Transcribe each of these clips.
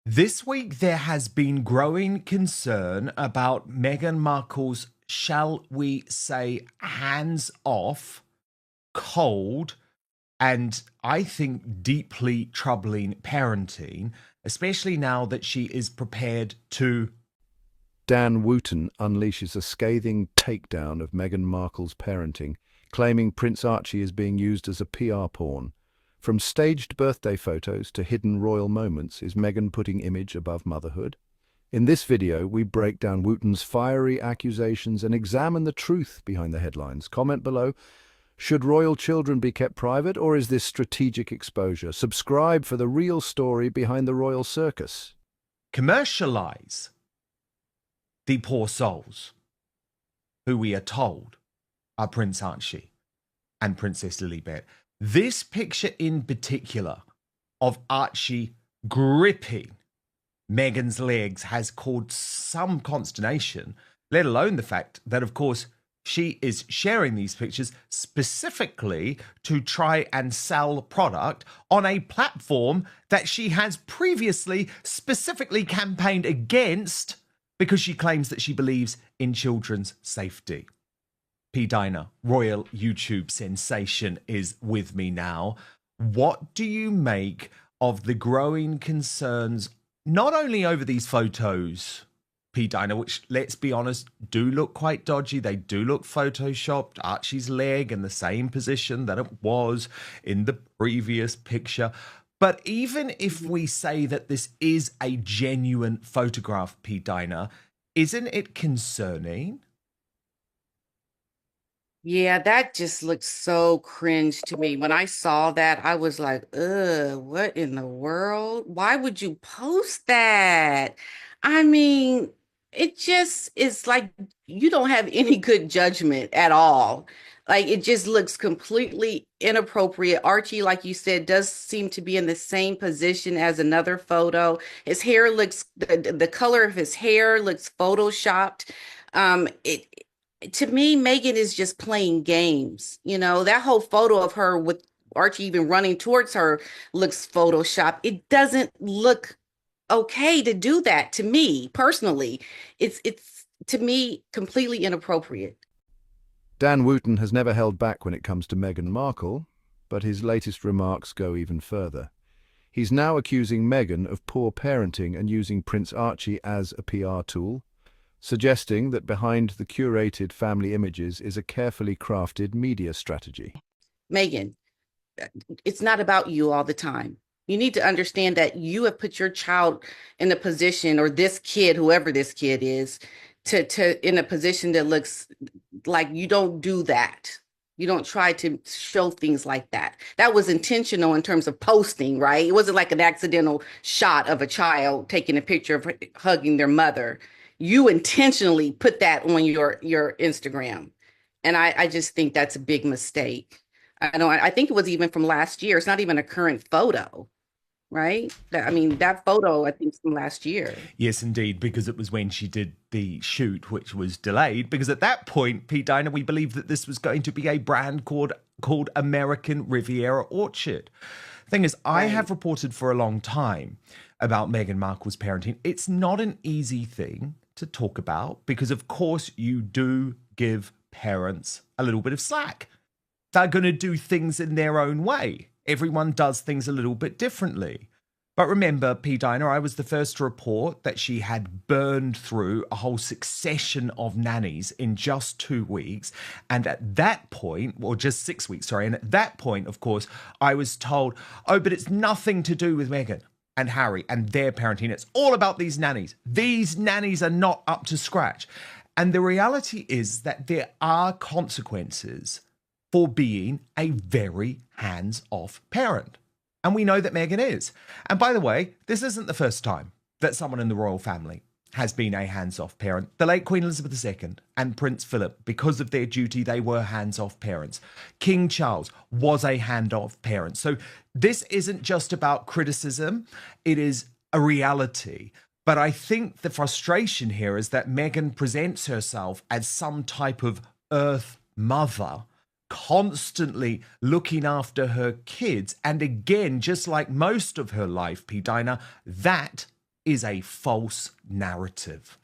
This week, there has been growing concern about Meghan Markle's, shall we say, hands off, cold, and I think deeply troubling parenting, especially now that she is prepared to. Dan Wootton unleashes a scathing takedown of Meghan Markle's parenting, claiming Prince Archie is being used as a PR pawn. From staged birthday photos to hidden royal moments, is Meghan putting image above motherhood? In this video, we break down Wootton's fiery accusations and examine the truth behind the headlines. Comment below. Should royal children be kept private, or is this strategic exposure? Subscribe for the real story behind the royal circus. Commercialize the poor souls who we are told are Prince Archie and Princess Lilibet. This picture in particular of Archie gripping Meghan's legs has caused some consternation, let alone the fact that, of course, she is sharing these pictures specifically to try and sell product on a platform that she has previously specifically campaigned against because she claims that she believes in children's safety. P. Diner, royal YouTube sensation, is with me now. What do you make of the growing concerns, not only over these photos, P. Diner, which, let's be honest, do look quite dodgy. They do look photoshopped. Archie's leg in the same position that it was in the previous picture. But even if we say that this is a genuine photograph, P. Diner, isn't it concerning? Yeah, that just looked so cringe to me. When I saw that, I was like, ugh, what in the world? Why would you post that? I mean, it just is like you don't have any good judgment at all. Like it just looks completely inappropriate. Archie, like you said, does seem to be in the same position as another photo. His hair looks, the color of his hair looks photoshopped. It to me, Meghan is just playing games. You know, that whole photo of her with Archie even running towards her looks Photoshop. It doesn't look okay to do that to me personally. It's to me completely inappropriate. Dan Wootton has never held back when it comes to Meghan Markle, but his latest remarks go even further. He's now accusing Meghan of poor parenting and using Prince Archie as a PR tool, suggesting that behind the curated family images is a carefully crafted media strategy. Meghan, it's not about you all the time. You need to understand that you have put your child in a position, or this kid, whoever this kid is, to in a position that looks like you don't do that. You don't try to show things like that. That was intentional in terms of posting, right? It wasn't like an accidental shot of a child taking a picture of hugging their mother. You intentionally put that on your Instagram. And I just think that's a big mistake. I know, I think it was even from last year. It's not even a current photo, right? I mean, that photo, I think, is from last year. Yes, indeed, because it was when she did the shoot, which was delayed. Because at that point, Pete Diner, we believed that this was going to be a brand called American Riviera Orchard. Thing is, I have reported for a long time about Meghan Markle's parenting. It's not an easy thing to talk about because, of course, you do give parents a little bit of slack. They're going to do things in their own way. Everyone does things a little bit differently. But remember, P. Diner, I was the first to report that she had burned through a whole succession of nannies in just 2 weeks. And at that point, or just 6 weeks, sorry. And at that point, of course, I was told, oh, but it's nothing to do with Meghan and Harry and their parenting. It's all about these nannies. These nannies are not up to scratch. And the reality is that there are consequences for being a very hands-off parent. And we know that Meghan is. And by the way, this isn't the first time that someone in the royal family has been a hands-off parent. The late Queen Elizabeth II and Prince Philip, because of their duty, they were hands-off parents. King Charles was a hands-off parent. So this isn't just about criticism, it is a reality. But I think the frustration here is that Meghan presents herself as some type of earth mother, constantly looking after her kids. And again, just like most of her life, P. Diner, that is a false narrative.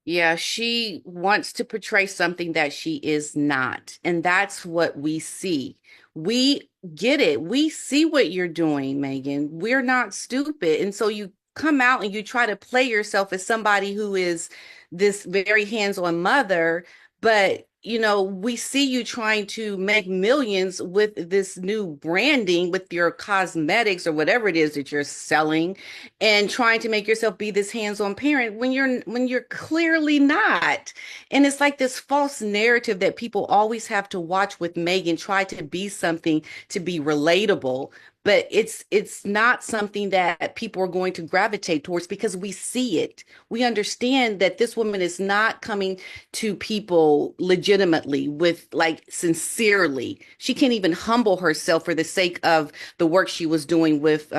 Yeah, she wants to portray something that she is not. And that's what we see. We get it. We see what you're doing, Meghan. We're not stupid. And so you come out and you try to play yourself as somebody who is this very hands-on mother, but we see you trying to make millions with this new branding with your cosmetics or whatever it is that you're selling and trying to make yourself be this hands-on parent when you're clearly not. And it's like this false narrative that people always have to watch with Meghan try to be something to be relatable, but it's not something that people are going to gravitate towards because we see it. We understand that this woman is not coming to people legitimately with like sincerely. She can't even humble herself for the sake of the work she was doing with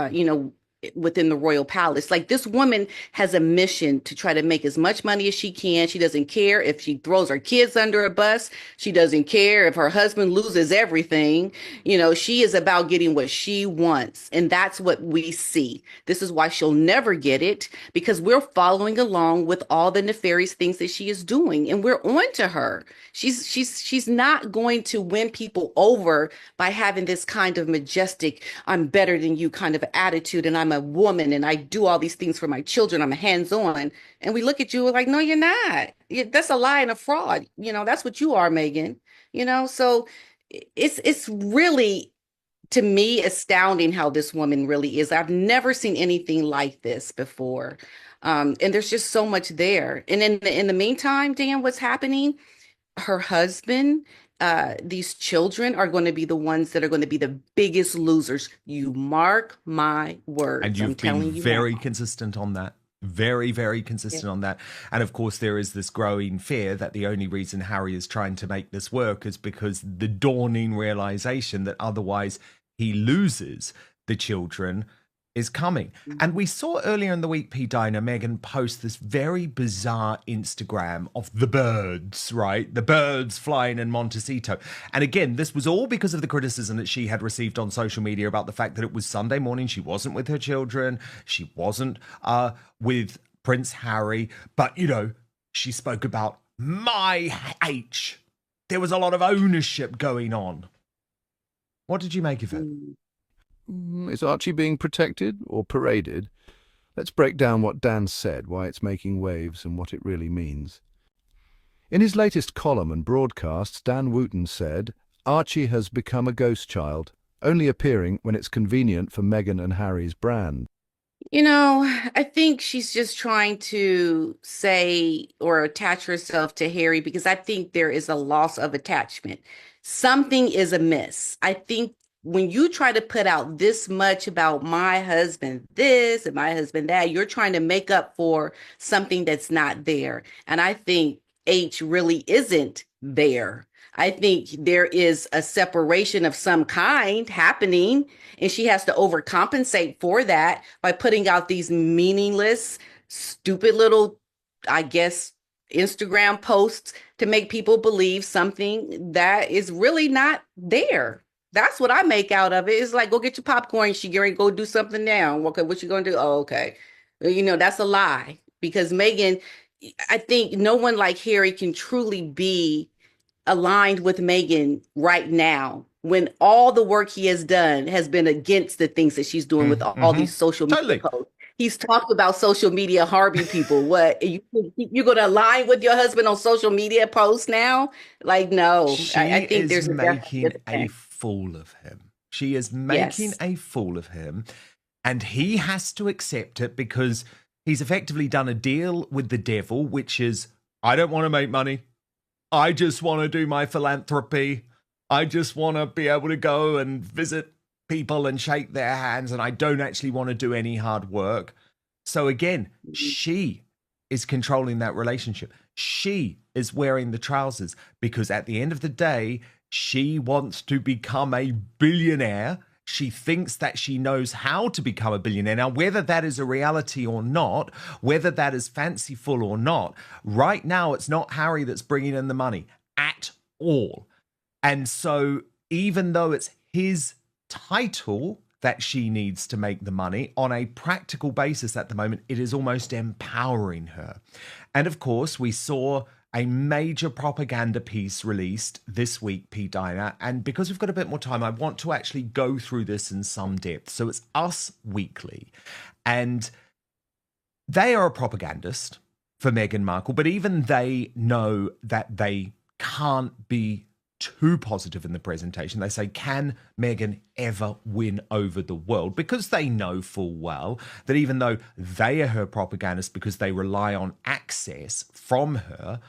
within the royal palace. Like this woman has a mission to try to make as much money as she can. She doesn't care if she throws her kids under a bus. She doesn't care if her husband loses everything. She is about getting what she wants. And that's what we see. This is why she'll never get it because we're following along with all the nefarious things that she is doing and we're on to her. She's not going to win people over by having this kind of majestic, I'm better than you kind of attitude and I'm a woman and I do all these things for my children. I'm hands-on. And we look at you like, no, you're not. That's a lie and a fraud. That's what you are, Meghan. So it's really, to me, astounding how this woman really is. I've never seen anything like this before. And there's just so much there. And in the meantime, Dan, what's happening? Her husband, these children are going to be the ones that are going to be the biggest losers. You mark my words. And you've been very consistent on that. Very, very consistent on that. And of course, there is this growing fear that the only reason Harry is trying to make this work is because the dawning realization that otherwise he loses the children is coming. And we saw earlier in the week, P. Dinah, Meghan post this very bizarre Instagram of the birds, right? The birds flying in Montecito. And again, this was all because of the criticism that she had received on social media about the fact that it was Sunday morning. She wasn't with her children. She wasn't with Prince Harry. But, she spoke about my H. There was a lot of ownership going on. What did you make of it? Is Archie being protected or paraded? Let's break down what Dan said, why it's making waves and what it really means. In his latest column and broadcasts, Dan Wootton said, Archie has become a ghost child, only appearing when it's convenient for Meghan and Harry's brand. I think she's just trying to say or attach herself to Harry because I think there is a loss of attachment. Something is amiss. I think when you try to put out this much about my husband this and my husband that, you're trying to make up for something that's not there. And I think H really isn't there. I think there is a separation of some kind happening, and she has to overcompensate for that by putting out these meaningless, stupid little, I guess, Instagram posts to make people believe something that is really not there. That's what I make out of it. It's like, go get your popcorn. She going to go do something now. Okay, what you going to do? Oh, okay. That's a lie because Meghan, I think no one like Harry can truly be aligned with Meghan right now when all the work he has done has been against the things that she's doing with all these social media posts. He's talked about social media harming people. What, you're going to align with your husband on social media posts now? Like, no. I think there's making a fool of him. She is making a fool of him, and he has to accept it because he's effectively done a deal with the devil, which is, I don't want to make money. I just want to do my philanthropy. I just want to be able to go and visit people and shake their hands, and I don't actually want to do any hard work. So again, she is controlling that relationship. She is wearing the trousers because at the end of the day, she wants to become a billionaire. She thinks that she knows how to become a billionaire. Now, whether that is a reality or not, whether that is fanciful or not, right now it's not Harry that's bringing in the money at all. And so even though it's his title that she needs to make the money. On a practical basis at the moment, it is almost empowering her. And of course, we saw a major propaganda piece released this week, P. Dinah. And because we've got a bit more time, I want to actually go through this in some depth. So it's Us Weekly. And they are a propagandist for Meghan Markle, but even they know that they can't be too positive in the presentation. They say, can Meghan ever win over the world? Because they know full well that even though they are her propagandists because they rely on access from her,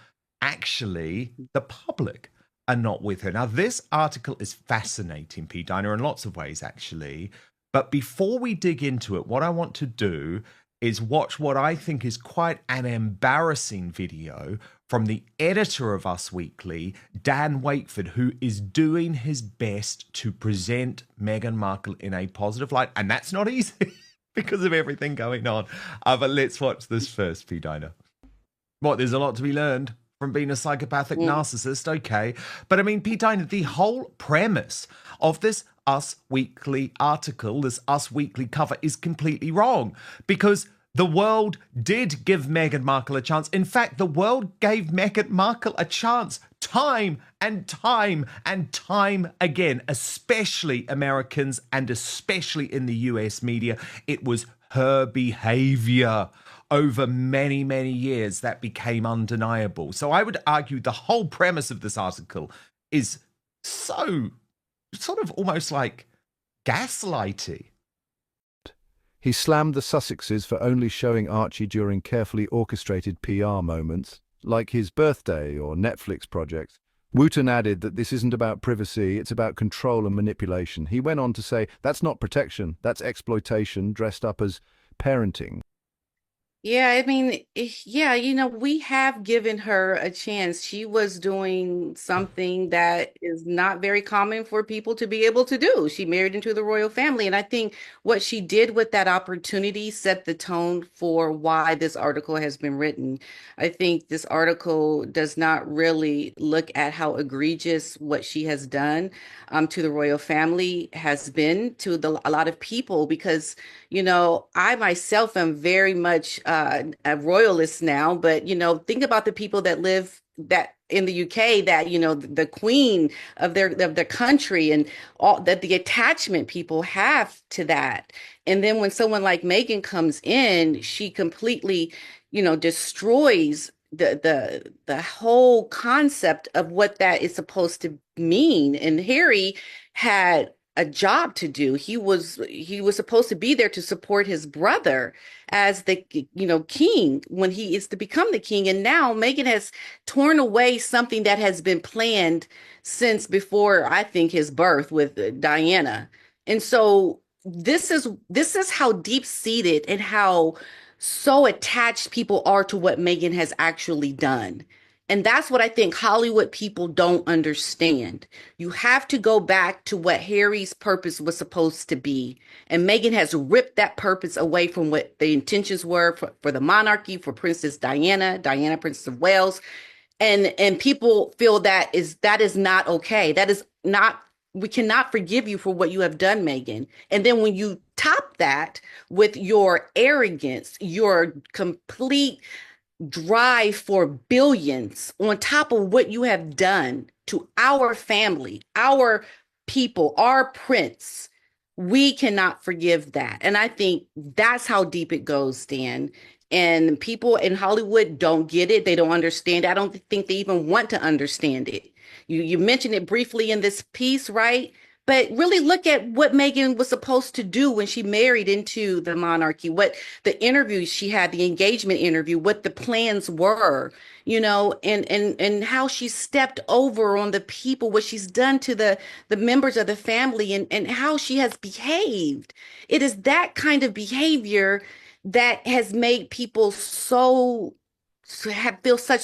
actually the public are not with her. Now, this article is fascinating, P. Dinah, in lots of ways, actually. But before we dig into it, what I want to do is watch what I think is quite an embarrassing video from the editor of Us Weekly, Dan Wakeford, who is doing his best to present Meghan Markle in a positive light. And that's not easy because of everything going on. But let's watch this first, P. Dinah. What, there's a lot to be learned from being a psychopathic narcissist, okay. But I mean, P. Dinah, the whole premise of this Us Weekly article, this Us Weekly cover, is completely wrong because the world did give Meghan Markle a chance. In fact, the world gave Meghan Markle a chance time and time and time again, especially Americans and especially in the US media. It was her behavior over many, many years that became undeniable. So I would argue the whole premise of this article is so sort of almost like gaslighty. He slammed the Sussexes for only showing Archie during carefully orchestrated PR moments, like his birthday or Netflix projects. Wootton added that this isn't about privacy, it's about control and manipulation. He went on to say, that's not protection, that's exploitation dressed up as parenting. Yeah, I mean, yeah, we have given her a chance. She was doing something that is not very common for people to be able to do. She married into the royal family. And I think what she did with that opportunity set the tone for why this article has been written. I think this article does not really look at how egregious what she has done to the royal family has been to a lot of people because I myself am very much a royalist now, but think about the people that live that in the UK that the queen of their country and all that the attachment people have to that. And then when someone like Meghan comes in, she completely, destroys the whole concept of what that is supposed to mean. And Harry had a job to do. He was supposed to be there to support his brother as the king when he is to become the king. And now Meghan has torn away something that has been planned since before I think his birth with Diana. And so this is how deep-seated and how so attached people are to what Meghan has actually done. And that's what I think Hollywood people don't understand. You have to go back to what Harry's purpose was supposed to be. And Meghan has ripped that purpose away from what the intentions were for the monarchy, for Princess Diana, Princess of Wales. And people feel that is not okay. That is not, we cannot forgive you for what you have done, Meghan. And then when you top that with your arrogance, your complete drive for billions on top of what you have done to our family, our people, our prince, we cannot forgive that. And I think that's how deep it goes, Dan. And people in Hollywood don't get it. They don't understand. I don't think they even want to understand it. You mentioned it briefly in this piece, right? But really look at what Meghan was supposed to do when she married into the monarchy, what the interviews she had, the engagement interview, what the plans were, and how she stepped over on the people, what she's done to the members of the family and how she has behaved. It is that kind of behavior that has made people feel so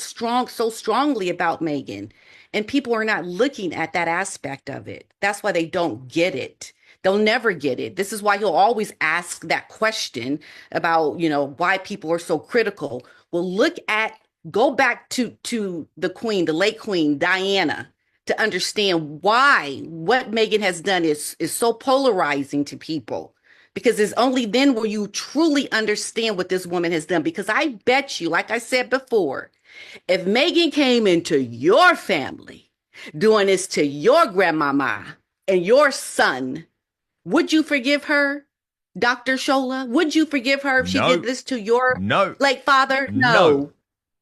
strongly about Meghan. And people are not looking at that aspect of it. That's why they don't get it. They'll never get it. This is why he'll always ask that question about, why people are so critical. Well, go back to the queen, the late queen, Diana. to understand why what Meghan has done is so polarizing to people. Because it's only then will you truly understand what this woman has done. Because I bet you, like I said before, if Meghan came into your family doing this to your grandmama and your son, would you forgive her, Dr. Shola? Would you forgive her if she did No, this to your no, late father? no,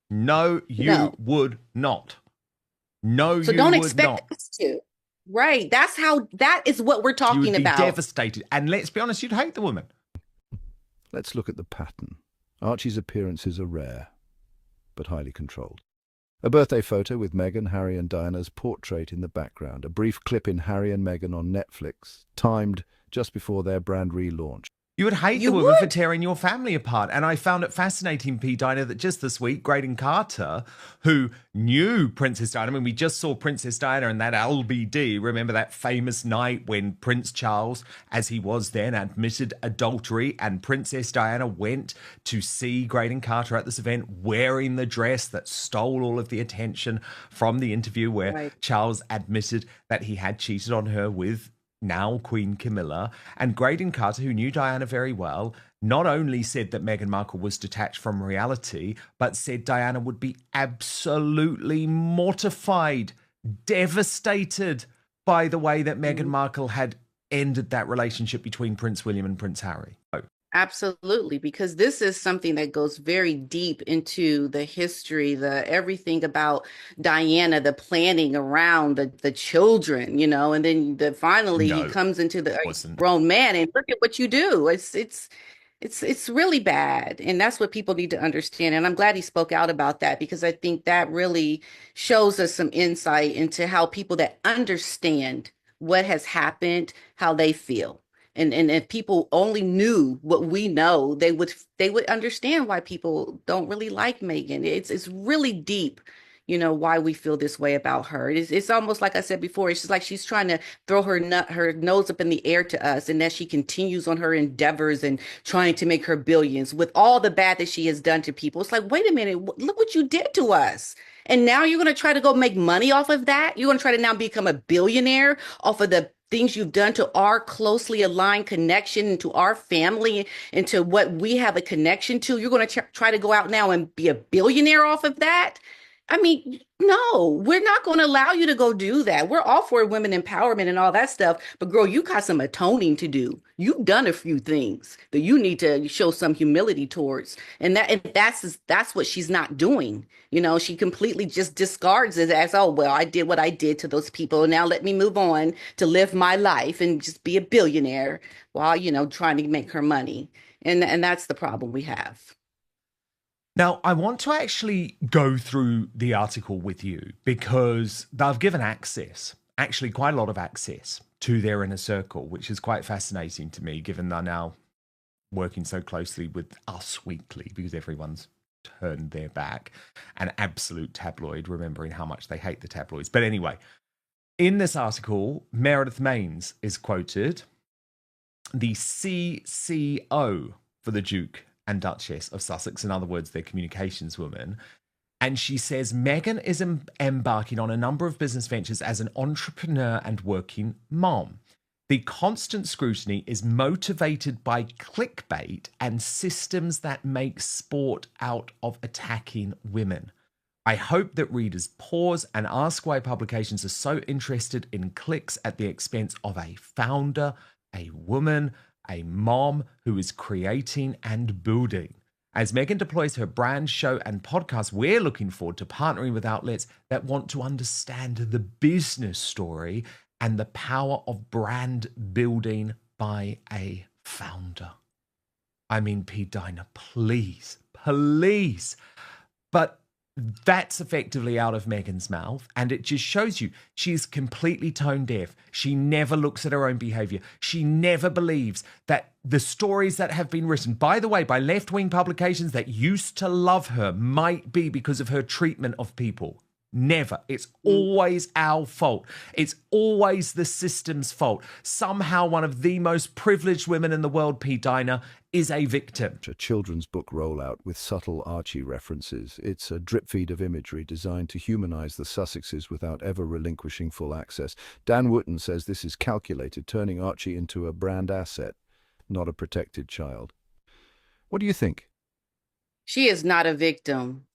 No, no, you no. would not. No, So you don't would expect not. us to. Right. That is what we're You would talking be about. devastated. And let's be honest, you'd hate the woman. Let's look at the pattern. Archie's appearances are rare, but highly controlled. A birthday photo with Meghan, Harry and Diana's portrait in the background. A brief clip in Harry and Meghan on Netflix, timed just before their brand relaunch. You would hate You the woman for would? tearing your family apart. And I found it fascinating, P. Dinah, that just this week, Graydon Carter, who knew Princess Diana, I mean, we just saw Princess Diana in that LBD. Remember that famous night when Prince Charles, as he was then, admitted adultery, and Princess Diana went to see Graydon Carter at this event wearing the dress that stole all of the attention from the interview where Right. Charles admitted that he had cheated on her with now Queen Camilla. And Graydon Carter, who knew Diana very well, not only said that Meghan Markle was detached from reality, but said Diana would be absolutely mortified, devastated by the way that Meghan Markle had ended that relationship between Prince William and Prince Harry. Oh, Absolutely, because this is something that goes very deep into the history, the everything about Diana, the planning around the children, and then finally he no, comes into the wasn't. grown man and look at what you do. It's really bad, and that's what people need to understand. And I'm glad he spoke out about that because I think that really shows us some insight into how people that understand what has happened, how they feel. And if people only knew what we know, they would understand why people don't really like Meghan. It's really deep, why we feel this way about her. It's almost like I said before, it's just like she's trying to throw her nose up in the air to us, and that she continues on her endeavors and trying to make her billions with all the bad that she has done to people. It's like, wait a minute, look what you did to us. And now you're going to try to go make money off of that. You're going to try to now become a billionaire off of the things you've done to our closely aligned connection and to our family and to what we have a connection to. You're going to try to go out now and be a billionaire off of that. I mean, no, we're not going to allow you to go do that. We're all for women empowerment and all that stuff. But girl, you got some atoning to do. You've done a few things that you need to show some humility towards. And that's what she's not doing. She completely just discards it as, oh, well, I did what I did to those people. Now let me move on to live my life and just be a billionaire while, trying to make her money. And that's the problem we have. Now, I want to actually go through the article with you because they've given access, actually quite a lot of access to their inner circle, which is quite fascinating to me, given they're now working so closely with Us Weekly because everyone's turned their back. An absolute tabloid, remembering how much they hate the tabloids. But anyway, in this article, Meredith Maines is quoted, the CCO for the Duke and Duchess of Sussex, in other words, their communications woman. And she says, Meghan is embarking on a number of business ventures as an entrepreneur and working mom. The constant scrutiny is motivated by clickbait and systems that make sport out of attacking women. I hope that readers pause and ask why publications are so interested in clicks at the expense of a founder, a woman, a mom who is creating and building. As Meghan deploys her brand, show, and podcast, we're looking forward to partnering with outlets that want to understand the business story and the power of brand building by a founder. I mean, P. Dinah, please. But that's effectively out of Meghan's mouth, and it just shows you she's completely tone deaf. She never looks at her own behavior. She never believes that the stories that have been written, by the way, by left-wing publications that used to love her, might be because of her treatment of people. Never. It's always our fault. It's always the system's fault. Somehow one of the most privileged women in the world, P. Dinah, is a victim. A children's book rollout with subtle Archie references. It's a drip feed of imagery designed to humanize the Sussexes without ever relinquishing full access. Dan Wootton says this is calculated, turning Archie into a brand asset, not a protected child. What do you think? She is not a victim.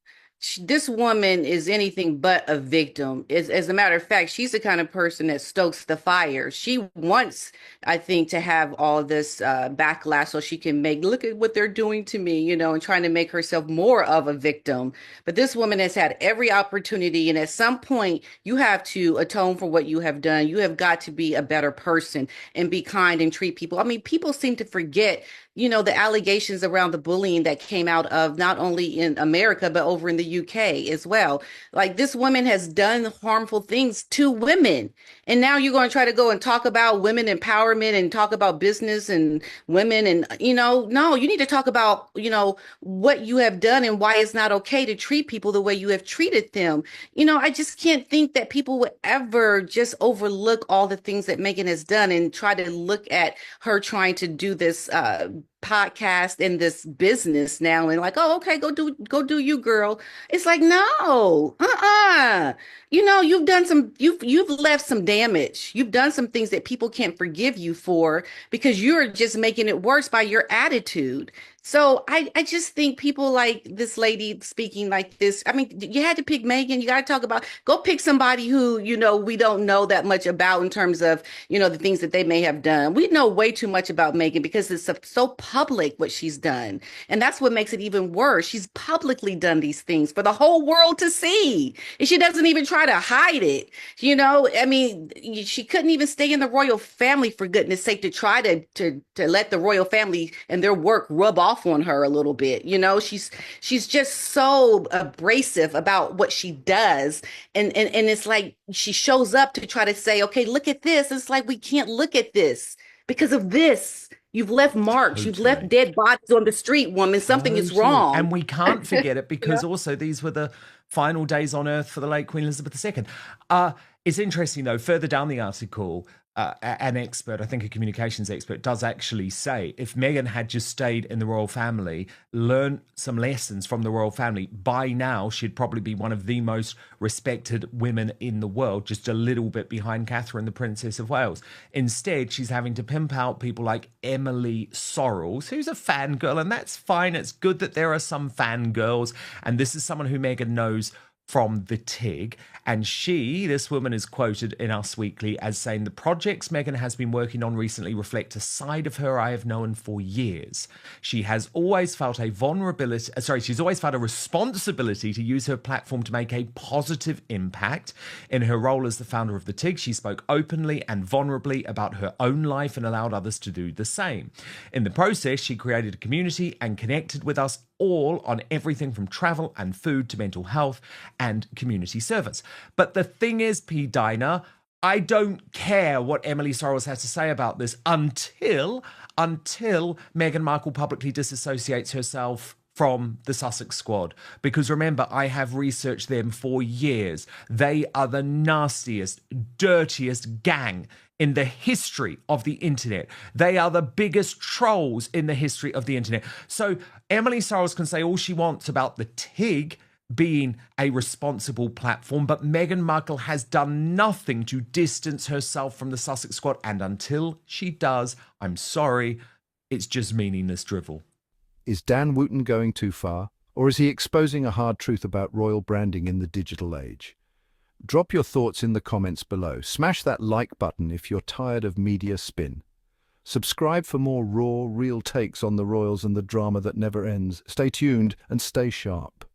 This woman is anything but a victim. As a matter of fact, she's the kind of person that stokes the fire. She wants, I think, to have all this backlash so she can look at what they're doing to me, and trying to make herself more of a victim. But this woman has had every opportunity. And at some point, you have to atone for what you have done. You have got to be a better person and be kind and treat people. I mean, people seem to forget the allegations around the bullying that came out of not only in America, but over in the UK as well. Like, this woman has done harmful things to women. And now you're going to try to go and talk about women empowerment and talk about business and women. And, no, you need to talk about, what you have done and why it's not okay to treat people the way you have treated them. I just can't think that people would ever just overlook all the things that Meghan has done and try to look at her trying to do this podcast and this business now and like, oh, okay, go do you, girl. It's like, no, you've left some damage. You've done some things that people can't forgive you for because you're just making it worse by your attitude. So I just think people like this lady speaking like this. I mean, you had to pick Meghan. You got to go pick somebody who, we don't know that much about in terms of, the things that they may have done. We know way too much about Meghan because it's so public what she's done. And that's what makes it even worse. She's publicly done these things for the whole world to see. And she doesn't even try to hide it. I mean, she couldn't even stay in the royal family, for goodness sake, to try to let the royal family and their work rub off on her a little bit. She's just so abrasive about what she does. And it's like she shows up to try to say, okay, look at this. It's like, we can't look at this because of this. You've left marks. You've left dead bodies on the street, woman. Something is wrong. And we can't forget it because also these were the final days on earth for the late Queen Elizabeth II. It's interesting, though, further down the article, an expert, I think a communications expert, does actually say if Meghan had just stayed in the royal family, learned some lessons from the royal family, by now she'd probably be one of the most respected women in the world, just a little bit behind Catherine, the Princess of Wales. Instead, she's having to pimp out people like Emily Sorrells, who's a fangirl, and that's fine. It's good that there are some fangirls, and this is someone who Meghan knows from the TIG. And this woman is quoted in Us Weekly as saying, the projects Meghan has been working on recently reflect a side of her I have known for years. She has always felt a she's always felt a responsibility to use her platform to make a positive impact. In her role as the founder of the TIG, she spoke openly and vulnerably about her own life and allowed others to do the same. In the process, she created a community and connected with us all on everything from travel and food to mental health and community service. But the thing is, P. Dinah, I don't care what Emily Sorrells has to say about this until Meghan Markle publicly disassociates herself from the Sussex Squad. Because remember, I have researched them for years. They are the nastiest, dirtiest gang in the history of the internet. They are the biggest trolls in the history of the internet. So Emily Sorrells can say all she wants about the TIG being a responsible platform, but Meghan Markle has done nothing to distance herself from the Sussex Squad. And until she does, I'm sorry, it's just meaningless drivel. Is Dan Wootton going too far? Or is he exposing a hard truth about royal branding in the digital age? Drop your thoughts in the comments below. Smash that like button if you're tired of media spin. Subscribe for more raw, real takes on the royals and the drama that never ends. Stay tuned and stay sharp.